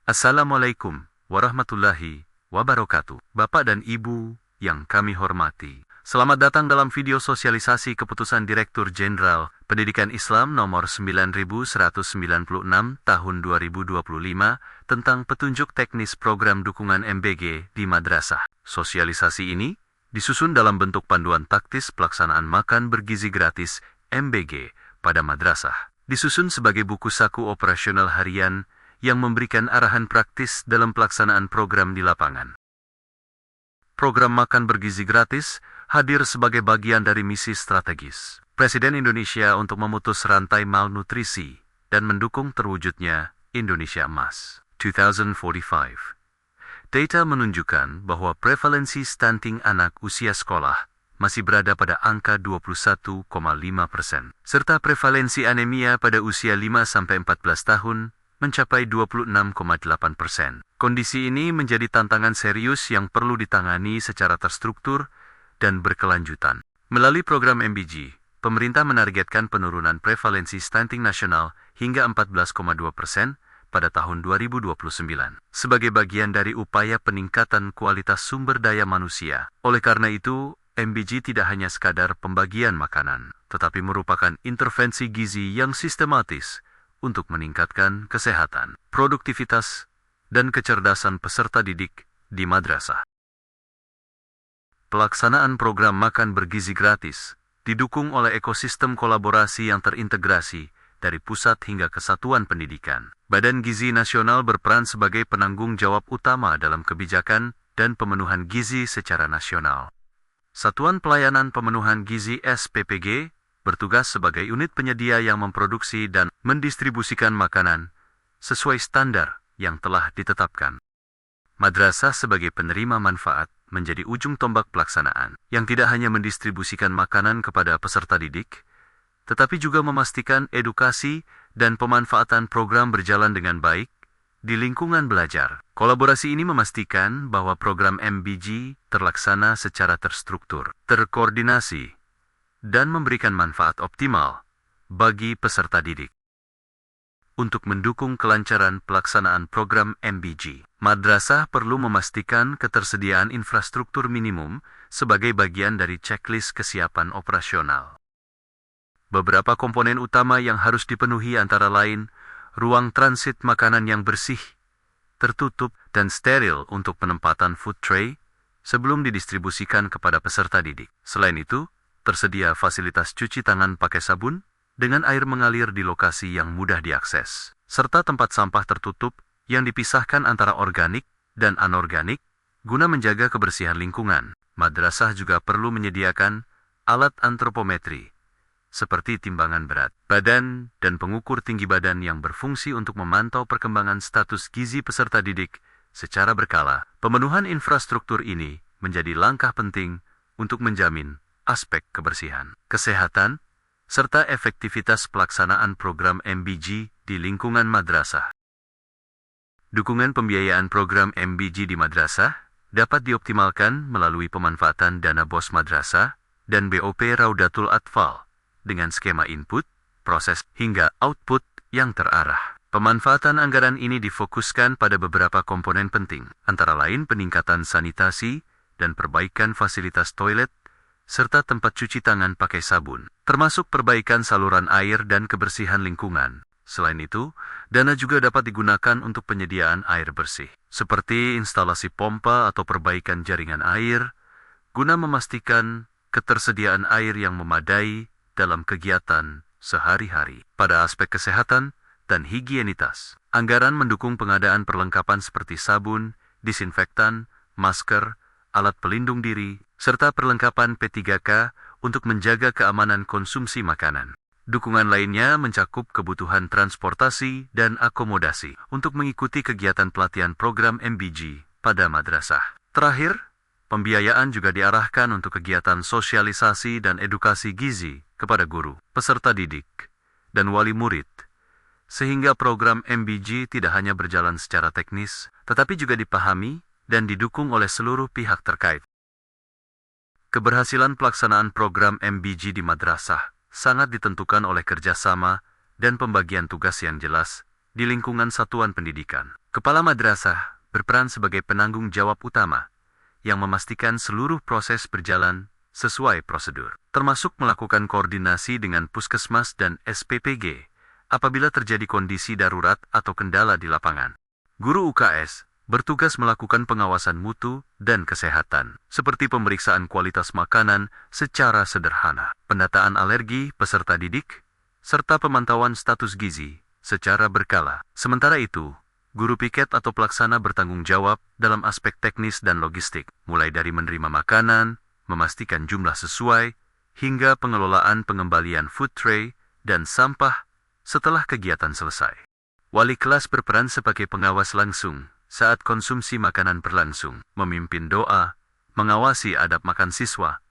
Assalamualaikum warahmatullahi wabarakatuh. Bapak dan Ibu yang kami hormati, selamat datang dalam video sosialisasi Keputusan Direktur Jenderal Pendidikan Islam nomor 9196 tahun 2025 tentang petunjuk teknis program dukungan MBG di madrasah. Sosialisasi ini disusun dalam bentuk panduan taktis pelaksanaan makan bergizi gratis MBG pada madrasah. Disusun sebagai buku saku operasional harian yang memberikan arahan praktis dalam pelaksanaan program di lapangan. Program makan bergizi gratis hadir sebagai bagian dari misi strategis Presiden Indonesia untuk memutus rantai malnutrisi dan mendukung terwujudnya Indonesia Emas 2045. Data menunjukkan bahwa prevalensi stunting anak usia sekolah masih berada pada angka 21,5%, serta prevalensi anemia pada usia 5-14 tahun mencapai 26,8%. Kondisi ini menjadi tantangan serius yang perlu ditangani secara terstruktur dan berkelanjutan. Melalui program MBG, pemerintah menargetkan penurunan prevalensi stunting nasional hingga 14,2% pada tahun 2029. Sebagai bagian dari upaya peningkatan kualitas sumber daya manusia. Oleh karena itu, MBG tidak hanya sekadar pembagian makanan, tetapi merupakan intervensi gizi yang sistematis untuk meningkatkan kesehatan, produktivitas, dan kecerdasan peserta didik di madrasah. Pelaksanaan program makan bergizi gratis didukung oleh ekosistem kolaborasi yang terintegrasi dari pusat hingga kesatuan pendidikan. Badan Gizi Nasional berperan sebagai penanggung jawab utama dalam kebijakan dan pemenuhan gizi secara nasional. Satuan Pelayanan Pemenuhan Gizi SPPG bertugas sebagai unit penyedia yang memproduksi dan mendistribusikan makanan sesuai standar yang telah ditetapkan. Madrasah sebagai penerima manfaat menjadi ujung tombak pelaksanaan yang tidak hanya mendistribusikan makanan kepada peserta didik, tetapi juga memastikan edukasi dan pemanfaatan program berjalan dengan baik di lingkungan belajar. Kolaborasi ini memastikan bahwa program MBG terlaksana secara terstruktur, terkoordinasi, dan memberikan manfaat optimal bagi peserta didik. Untuk mendukung kelancaran pelaksanaan program MBG, madrasah perlu memastikan ketersediaan infrastruktur minimum sebagai bagian dari checklist kesiapan operasional. Beberapa komponen utama yang harus dipenuhi antara lain ruang transit makanan yang bersih, tertutup, dan steril untuk penempatan food tray sebelum didistribusikan kepada peserta didik. Selain itu, tersedia fasilitas cuci tangan pakai sabun dengan air mengalir di lokasi yang mudah diakses, serta tempat sampah tertutup yang dipisahkan antara organik dan anorganik guna menjaga kebersihan lingkungan. Madrasah juga perlu menyediakan alat antropometri seperti timbangan berat badan dan pengukur tinggi badan yang berfungsi untuk memantau perkembangan status gizi peserta didik secara berkala. Pemenuhan infrastruktur ini menjadi langkah penting untuk menjamin aspek kebersihan, kesehatan, serta efektivitas pelaksanaan program MBG di lingkungan madrasah. Dukungan pembiayaan program MBG di madrasah dapat dioptimalkan melalui pemanfaatan dana BOS madrasah dan BOP Raudatul Atfal dengan skema input, proses, hingga output yang terarah. Pemanfaatan anggaran ini difokuskan pada beberapa komponen penting, antara lain peningkatan sanitasi dan perbaikan fasilitas toilet, serta tempat cuci tangan pakai sabun, termasuk perbaikan saluran air dan kebersihan lingkungan. Selain itu, dana juga dapat digunakan untuk penyediaan air bersih, seperti instalasi pompa atau perbaikan jaringan air, guna memastikan ketersediaan air yang memadai dalam kegiatan sehari-hari. Pada aspek kesehatan dan higienitas, anggaran mendukung pengadaan perlengkapan seperti sabun, disinfektan, masker, alat pelindung diri, serta perlengkapan P3K untuk menjaga keamanan konsumsi makanan. Dukungan lainnya mencakup kebutuhan transportasi dan akomodasi untuk mengikuti kegiatan pelatihan program MBG pada madrasah. Terakhir, pembiayaan juga diarahkan untuk kegiatan sosialisasi dan edukasi gizi kepada guru, peserta didik, dan wali murid, sehingga program MBG tidak hanya berjalan secara teknis, tetapi juga dipahami dan didukung oleh seluruh pihak terkait. Keberhasilan pelaksanaan program MBG di madrasah sangat ditentukan oleh kerjasama dan pembagian tugas yang jelas di lingkungan satuan pendidikan. Kepala madrasah berperan sebagai penanggung jawab utama yang memastikan seluruh proses berjalan sesuai prosedur, termasuk melakukan koordinasi dengan puskesmas dan SPPG apabila terjadi kondisi darurat atau kendala di lapangan. Guru UKS bertugas melakukan pengawasan mutu dan kesehatan, seperti pemeriksaan kualitas makanan secara sederhana, pendataan alergi peserta didik, serta pemantauan status gizi secara berkala. Sementara itu, guru piket atau pelaksana bertanggung jawab dalam aspek teknis dan logistik, mulai dari menerima makanan, memastikan jumlah sesuai, hingga pengelolaan pengembalian food tray dan sampah setelah kegiatan selesai. Wali kelas berperan sebagai pengawas langsung saat konsumsi makanan berlangsung, memimpin doa, mengawasi adab makan siswa,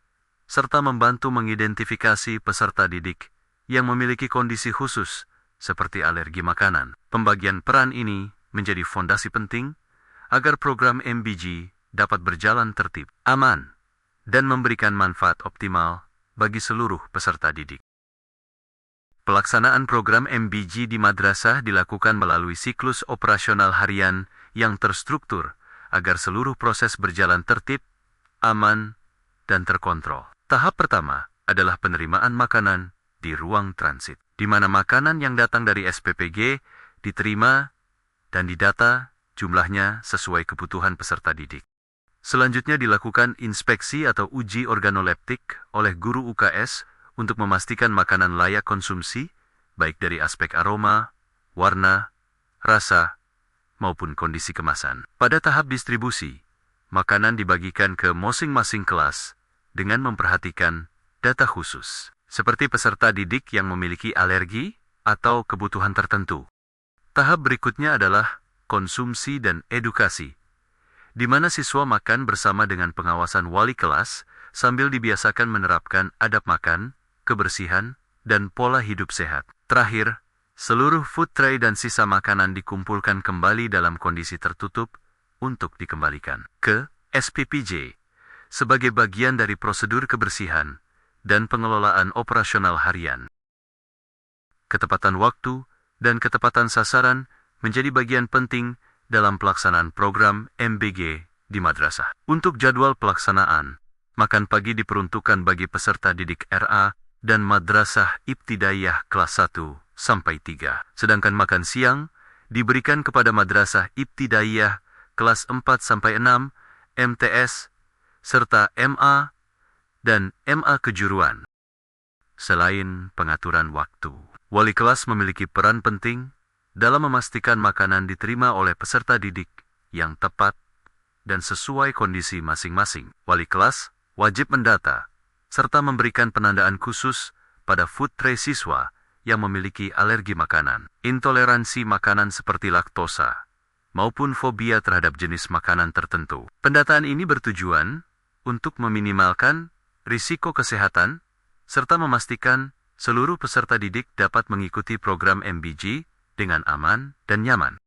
serta membantu mengidentifikasi peserta didik yang memiliki kondisi khusus seperti alergi makanan. Pembagian peran ini menjadi fondasi penting agar program MBG dapat berjalan tertib, aman, dan memberikan manfaat optimal bagi seluruh peserta didik. Pelaksanaan program MBG di madrasah dilakukan melalui siklus operasional harian yang terstruktur agar seluruh proses berjalan tertib, aman, dan terkontrol. Tahap pertama adalah penerimaan makanan di ruang transit, di mana makanan yang datang dari SPPG diterima dan didata jumlahnya sesuai kebutuhan peserta didik. Selanjutnya dilakukan inspeksi atau uji organoleptik oleh guru UKS untuk memastikan makanan layak konsumsi, baik dari aspek aroma, warna, rasa, maupun kondisi kemasan. Pada tahap distribusi, makanan dibagikan ke masing-masing kelas dengan memperhatikan data khusus, seperti peserta didik yang memiliki alergi atau kebutuhan tertentu. Tahap berikutnya adalah konsumsi dan edukasi, di mana siswa makan bersama dengan pengawasan wali kelas sambil dibiasakan menerapkan adab makan, kebersihan, dan pola hidup sehat. Terakhir, seluruh food tray dan sisa makanan dikumpulkan kembali dalam kondisi tertutup untuk dikembalikan ke SPPJ sebagai bagian dari prosedur kebersihan dan pengelolaan operasional harian. Ketepatan waktu dan ketepatan sasaran menjadi bagian penting dalam pelaksanaan program MBG di madrasah. Untuk jadwal pelaksanaan, makan pagi diperuntukkan bagi peserta didik RA dan madrasah ibtidaiyah kelas 1 sampai 3. Sedangkan makan siang diberikan kepada madrasah ibtidaiyah kelas 4 sampai 6, MTS, serta MA dan MA kejuruan. Selain pengaturan waktu, wali kelas memiliki peran penting dalam memastikan makanan diterima oleh peserta didik yang tepat dan sesuai kondisi masing-masing. Wali kelas wajib mendata serta memberikan penandaan khusus pada food tray siswa yang memiliki alergi makanan, intoleransi makanan seperti laktosa, maupun fobia terhadap jenis makanan tertentu. Pendataan ini bertujuan untuk meminimalkan risiko kesehatan serta memastikan seluruh peserta didik dapat mengikuti program MBG dengan aman dan nyaman.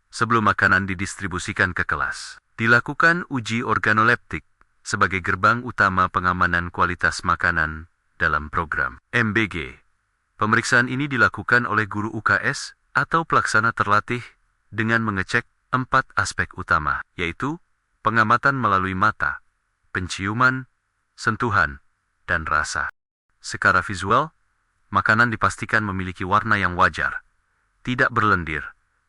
Sebelum makanan didistribusikan ke kelas, dilakukan uji organoleptik sebagai gerbang utama pengamanan kualitas makanan dalam program MBG. Pemeriksaan ini dilakukan oleh guru UKS atau pelaksana terlatih dengan mengecek 4 aspek utama, yaitu pengamatan melalui mata, penciuman, sentuhan, dan rasa. Secara visual, makanan dipastikan memiliki warna yang wajar, tidak berlendir,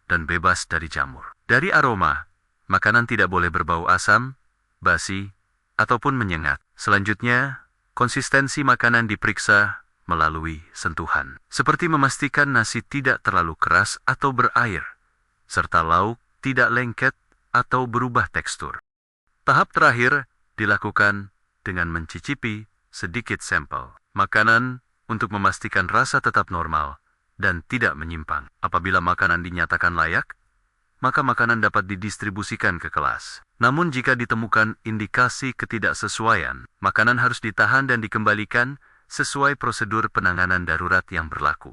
dan bebas dari jamur. Dari aroma, makanan tidak boleh berbau asam, basi, ataupun menyengat. Selanjutnya, konsistensi makanan diperiksa melalui sentuhan, seperti memastikan nasi tidak terlalu keras atau berair, serta lauk tidak lengket atau berubah tekstur. Tahap terakhir dilakukan dengan mencicipi sedikit sampel makanan untuk memastikan rasa tetap normal dan tidak menyimpang. Apabila makanan dinyatakan layak, maka makanan dapat didistribusikan ke kelas. Namun jika ditemukan indikasi ketidaksesuaian, makanan harus ditahan dan dikembalikan sesuai prosedur penanganan darurat yang berlaku.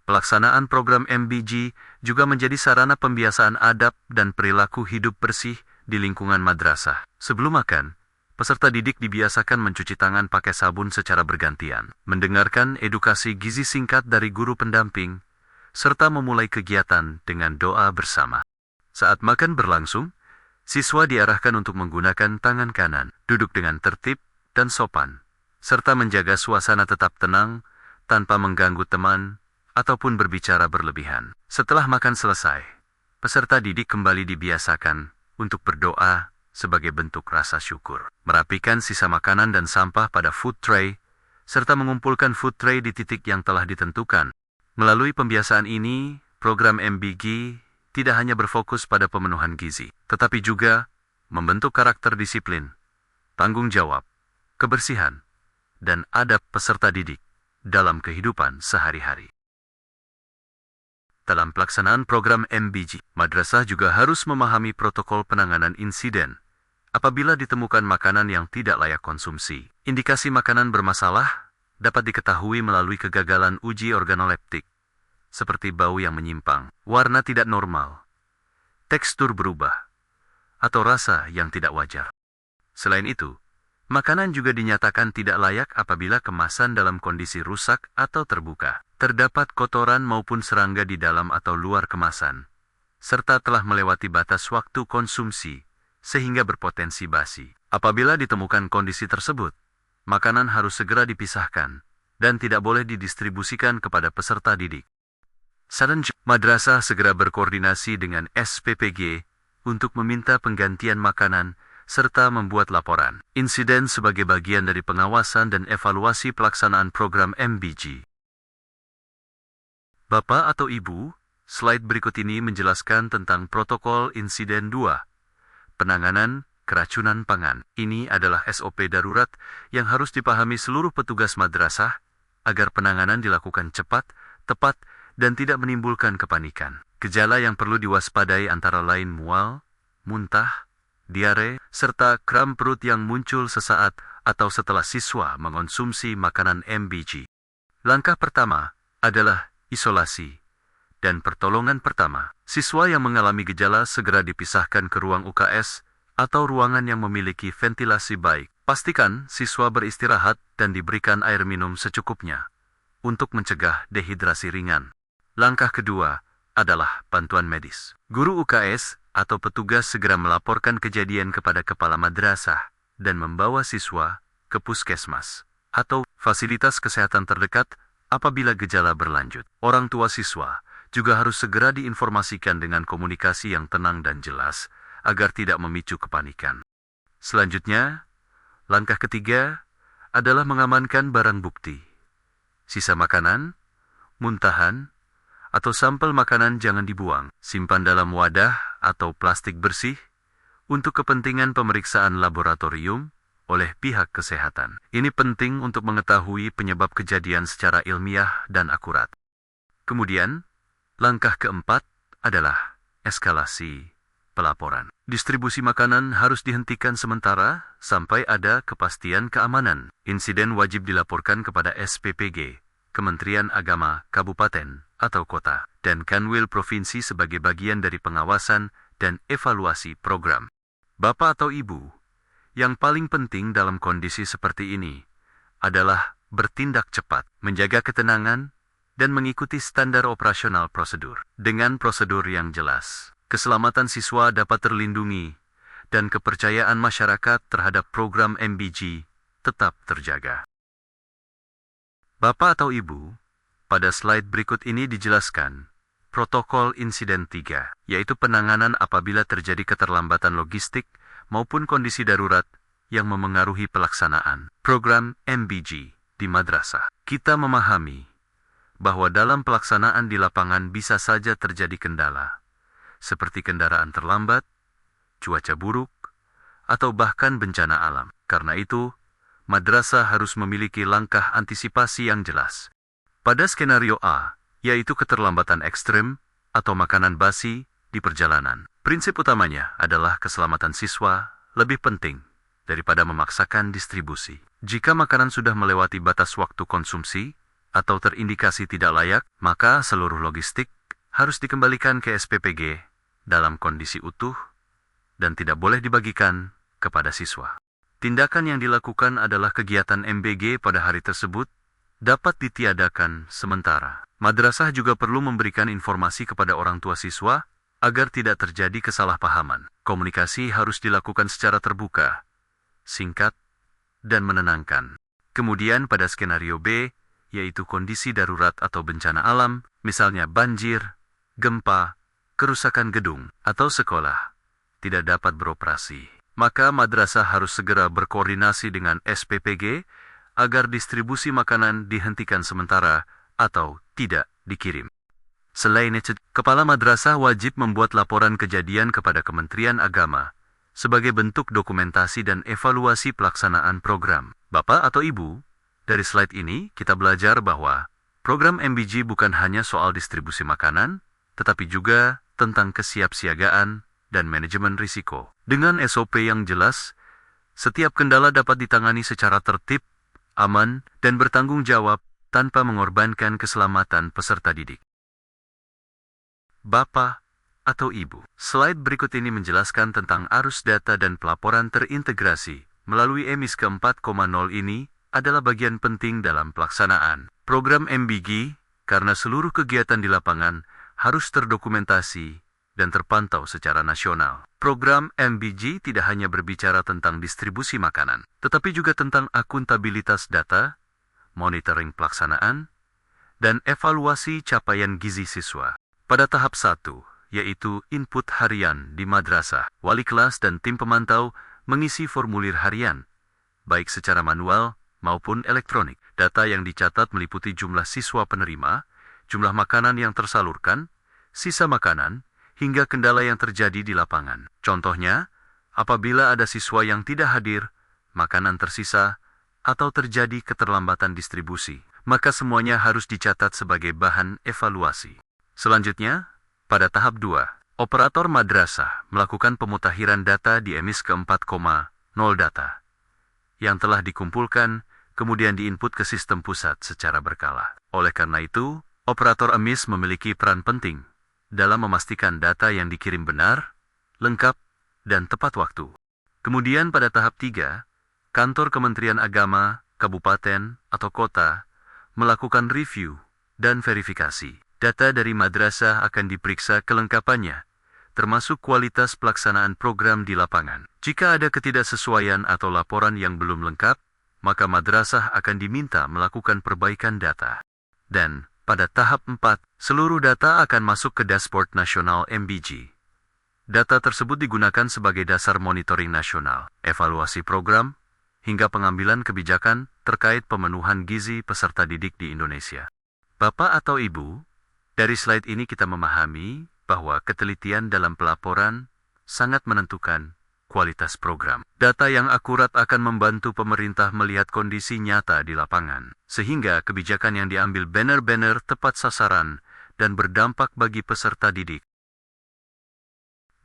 Pelaksanaan program MBG juga menjadi sarana pembiasaan adab dan perilaku hidup bersih di lingkungan madrasah. Sebelum makan, peserta didik dibiasakan mencuci tangan pakai sabun secara bergantian, mendengarkan edukasi gizi singkat dari guru pendamping, serta memulai kegiatan dengan doa bersama. Saat makan berlangsung, siswa diarahkan untuk menggunakan tangan kanan, duduk dengan tertib dan sopan, serta menjaga suasana tetap tenang tanpa mengganggu teman ataupun berbicara berlebihan. Setelah makan selesai, peserta didik kembali dibiasakan untuk berdoa sebagai bentuk rasa syukur, merapikan sisa makanan dan sampah pada food tray, serta mengumpulkan food tray di titik yang telah ditentukan. Melalui pembiasaan ini, program MBG tidak hanya berfokus pada pemenuhan gizi, tetapi juga membentuk karakter disiplin, tanggung jawab, kebersihan, dan adab peserta didik dalam kehidupan sehari-hari. Dalam pelaksanaan program MBG, madrasah juga harus memahami protokol penanganan insiden apabila ditemukan makanan yang tidak layak konsumsi. Indikasi makanan bermasalah dapat diketahui melalui kegagalan uji organoleptik, seperti bau yang menyimpang, warna tidak normal, tekstur berubah, atau rasa yang tidak wajar. Selain itu, makanan juga dinyatakan tidak layak apabila kemasan dalam kondisi rusak atau terbuka, terdapat kotoran maupun serangga di dalam atau luar kemasan, serta telah melewati batas waktu konsumsi sehingga berpotensi basi. Apabila ditemukan kondisi tersebut, makanan harus segera dipisahkan dan tidak boleh didistribusikan kepada peserta didik. Madrasah segera berkoordinasi dengan SPPG untuk meminta penggantian makanan serta membuat laporan insiden sebagai bagian dari pengawasan dan evaluasi pelaksanaan program MBG. Bapak atau Ibu, slide berikut ini menjelaskan tentang protokol insiden 2, penanganan keracunan pangan. Ini adalah SOP darurat yang harus dipahami seluruh petugas madrasah agar penanganan dilakukan cepat, tepat, dan tidak menimbulkan kepanikan. Gejala yang perlu diwaspadai antara lain mual, muntah, diare, serta kram perut yang muncul sesaat atau setelah siswa mengonsumsi makanan MBG. Langkah pertama adalah isolasi dan pertolongan pertama. Siswa yang mengalami gejala segera dipisahkan ke ruang UKS atau ruangan yang memiliki ventilasi baik. Pastikan siswa beristirahat dan diberikan air minum secukupnya untuk mencegah dehidrasi ringan. Langkah kedua adalah bantuan medis. Guru UKS atau petugas segera melaporkan kejadian kepada kepala madrasah dan membawa siswa ke puskesmas atau fasilitas kesehatan terdekat apabila gejala berlanjut. Orang tua siswa juga harus segera diinformasikan dengan komunikasi yang tenang dan jelas agar tidak memicu kepanikan. Selanjutnya, langkah ketiga adalah mengamankan barang bukti. Sisa makanan, muntahan, atau sampel makanan jangan dibuang. Simpan dalam wadah atau plastik bersih untuk kepentingan pemeriksaan laboratorium oleh pihak kesehatan. Ini penting untuk mengetahui penyebab kejadian secara ilmiah dan akurat. Kemudian, langkah keempat adalah eskalasi pelaporan. Distribusi makanan harus dihentikan sementara sampai ada kepastian keamanan. Insiden wajib dilaporkan kepada SPPG, Kementerian Agama Kabupaten atau Kota, dan Kanwil Provinsi sebagai bagian dari pengawasan dan evaluasi program. Bapak atau Ibu, yang paling penting dalam kondisi seperti ini adalah bertindak cepat, menjaga ketenangan, dan mengikuti standar operasional prosedur. Dengan prosedur yang jelas, keselamatan siswa dapat terlindungi dan kepercayaan masyarakat terhadap program MBG tetap terjaga. Bapak atau Ibu, pada slide berikut ini dijelaskan protokol insiden 3, yaitu penanganan apabila terjadi keterlambatan logistik maupun kondisi darurat yang memengaruhi pelaksanaan program MBG di madrasah. Kita memahami bahwa dalam pelaksanaan di lapangan bisa saja terjadi kendala, seperti kendaraan terlambat, cuaca buruk, atau bahkan bencana alam. Karena itu, madrasah harus memiliki langkah antisipasi yang jelas. Pada skenario A, yaitu keterlambatan ekstrem atau makanan basi di perjalanan, prinsip utamanya adalah keselamatan siswa lebih penting daripada memaksakan distribusi. Jika makanan sudah melewati batas waktu konsumsi atau terindikasi tidak layak, maka seluruh logistik harus dikembalikan ke SPPG dalam kondisi utuh dan tidak boleh dibagikan kepada siswa. Tindakan yang dilakukan adalah kegiatan MBG pada hari tersebut dapat ditiadakan sementara. Madrasah juga perlu memberikan informasi kepada orang tua siswa agar tidak terjadi kesalahpahaman. Komunikasi harus dilakukan secara terbuka, singkat, dan menenangkan. Kemudian pada skenario B, yaitu kondisi darurat atau bencana alam, misalnya banjir, gempa, kerusakan gedung, atau sekolah, tidak dapat beroperasi. Maka madrasah harus segera berkoordinasi dengan SPPG agar distribusi makanan dihentikan sementara atau tidak dikirim. Selain itu, kepala madrasah wajib membuat laporan kejadian kepada Kementerian Agama sebagai bentuk dokumentasi dan evaluasi pelaksanaan program. Bapak atau Ibu, dari slide ini kita belajar bahwa program MBG bukan hanya soal distribusi makanan, tetapi juga tentang kesiapsiagaan dan manajemen risiko. Dengan SOP yang jelas, setiap kendala dapat ditangani secara tertib, aman, dan bertanggung jawab tanpa mengorbankan keselamatan peserta didik. Bapak atau Ibu, slide berikut ini menjelaskan tentang arus data dan pelaporan terintegrasi melalui EMIS ke-4.0 ini adalah bagian penting dalam pelaksanaan program MBG karena seluruh kegiatan di lapangan harus terdokumentasi dan terpantau secara nasional. Program MBG tidak hanya berbicara tentang distribusi makanan, tetapi juga tentang akuntabilitas data, monitoring pelaksanaan, dan evaluasi capaian gizi siswa. Pada tahap 1, yaitu input harian di madrasah, wali kelas dan tim pemantau mengisi formulir harian, baik secara manual maupun elektronik. Data yang dicatat meliputi jumlah siswa penerima, jumlah makanan yang tersalurkan, sisa makanan, hingga kendala yang terjadi di lapangan. Contohnya, apabila ada siswa yang tidak hadir, makanan tersisa, atau terjadi keterlambatan distribusi, maka semuanya harus dicatat sebagai bahan evaluasi. Selanjutnya, pada tahap 2, operator madrasah melakukan pemutakhiran data di EMIS ke-4.0 data yang telah dikumpulkan, kemudian diinput ke sistem pusat secara berkala. Oleh karena itu, operator EMIS memiliki peran penting dalam memastikan data yang dikirim benar, lengkap, dan tepat waktu. Kemudian pada tahap 3, kantor Kementerian Agama, kabupaten, atau kota melakukan review dan verifikasi. Data dari madrasah akan diperiksa kelengkapannya, termasuk kualitas pelaksanaan program di lapangan. Jika ada ketidaksesuaian atau laporan yang belum lengkap, maka madrasah akan diminta melakukan perbaikan data. Dan pada tahap 4, seluruh data akan masuk ke dashboard nasional MBG. Data tersebut digunakan sebagai dasar monitoring nasional, evaluasi program, hingga pengambilan kebijakan terkait pemenuhan gizi peserta didik di Indonesia. Bapak atau Ibu, dari slide ini kita memahami bahwa ketelitian dalam pelaporan sangat menentukan kualitas program. Data yang akurat akan membantu pemerintah melihat kondisi nyata di lapangan, sehingga kebijakan yang diambil benar-benar tepat sasaran dan berdampak bagi peserta didik.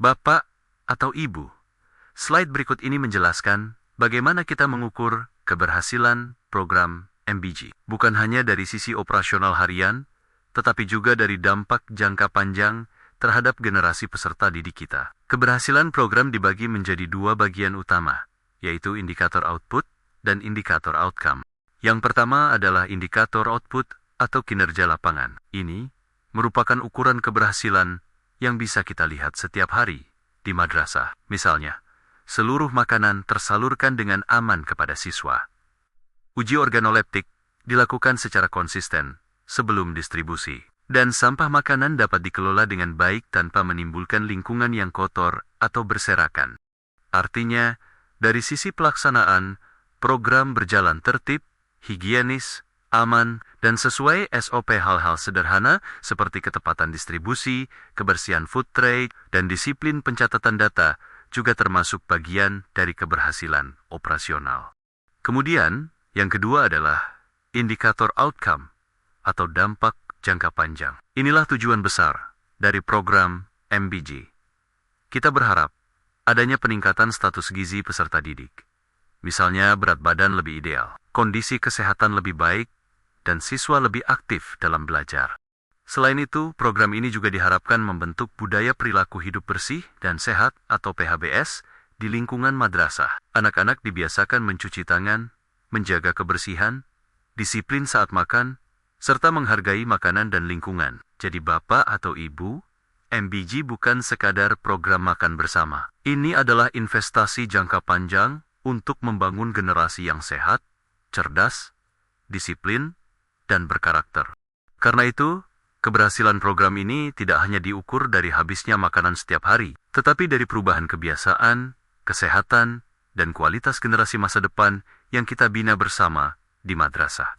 Bapak atau Ibu, slide berikut ini menjelaskan bagaimana kita mengukur keberhasilan program MBG. Bukan hanya dari sisi operasional harian, tetapi juga dari dampak jangka panjang terhadap generasi peserta didik kita. Keberhasilan program dibagi menjadi dua bagian utama, yaitu indikator output dan indikator outcome. Yang pertama adalah indikator output atau kinerja lapangan. Ini merupakan ukuran keberhasilan yang bisa kita lihat setiap hari di madrasah. Misalnya, seluruh makanan tersalurkan dengan aman kepada siswa. Uji organoleptik dilakukan secara konsisten sebelum distribusi, dan sampah makanan dapat dikelola dengan baik tanpa menimbulkan lingkungan yang kotor atau berserakan. Artinya, dari sisi pelaksanaan, program berjalan tertib, higienis, aman, dan sesuai SOP. Hal-hal sederhana seperti ketepatan distribusi, kebersihan food tray, dan disiplin pencatatan data juga termasuk bagian dari keberhasilan operasional. Kemudian, yang kedua adalah indikator outcome atau dampak jangka panjang. Inilah tujuan besar dari program MBG. Kita berharap adanya peningkatan status gizi peserta didik. Misalnya berat badan lebih ideal, kondisi kesehatan lebih baik, dan siswa lebih aktif dalam belajar. Selain itu, program ini juga diharapkan membentuk budaya perilaku hidup bersih dan sehat atau PHBS di lingkungan madrasah. Anak-anak dibiasakan mencuci tangan, menjaga kebersihan, disiplin saat makan, serta menghargai makanan dan lingkungan. Jadi Bapak atau Ibu, MBG bukan sekadar program makan bersama. Ini adalah investasi jangka panjang untuk membangun generasi yang sehat, cerdas, disiplin, dan berkarakter. Karena itu, keberhasilan program ini tidak hanya diukur dari habisnya makanan setiap hari, tetapi dari perubahan kebiasaan, kesehatan, dan kualitas generasi masa depan yang kita bina bersama di madrasah.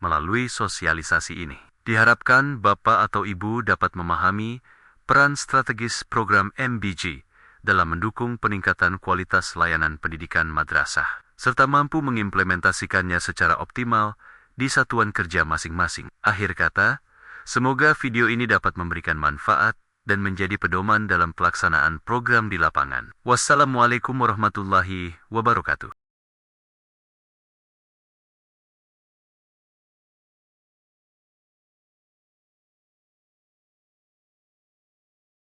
Melalui sosialisasi ini, diharapkan Bapak atau Ibu dapat memahami peran strategis program MBG dalam mendukung peningkatan kualitas layanan pendidikan madrasah, serta mampu mengimplementasikannya secara optimal di satuan kerja masing-masing. Akhir kata, semoga video ini dapat memberikan manfaat dan menjadi pedoman dalam pelaksanaan program di lapangan. Wassalamualaikum warahmatullahi wabarakatuh.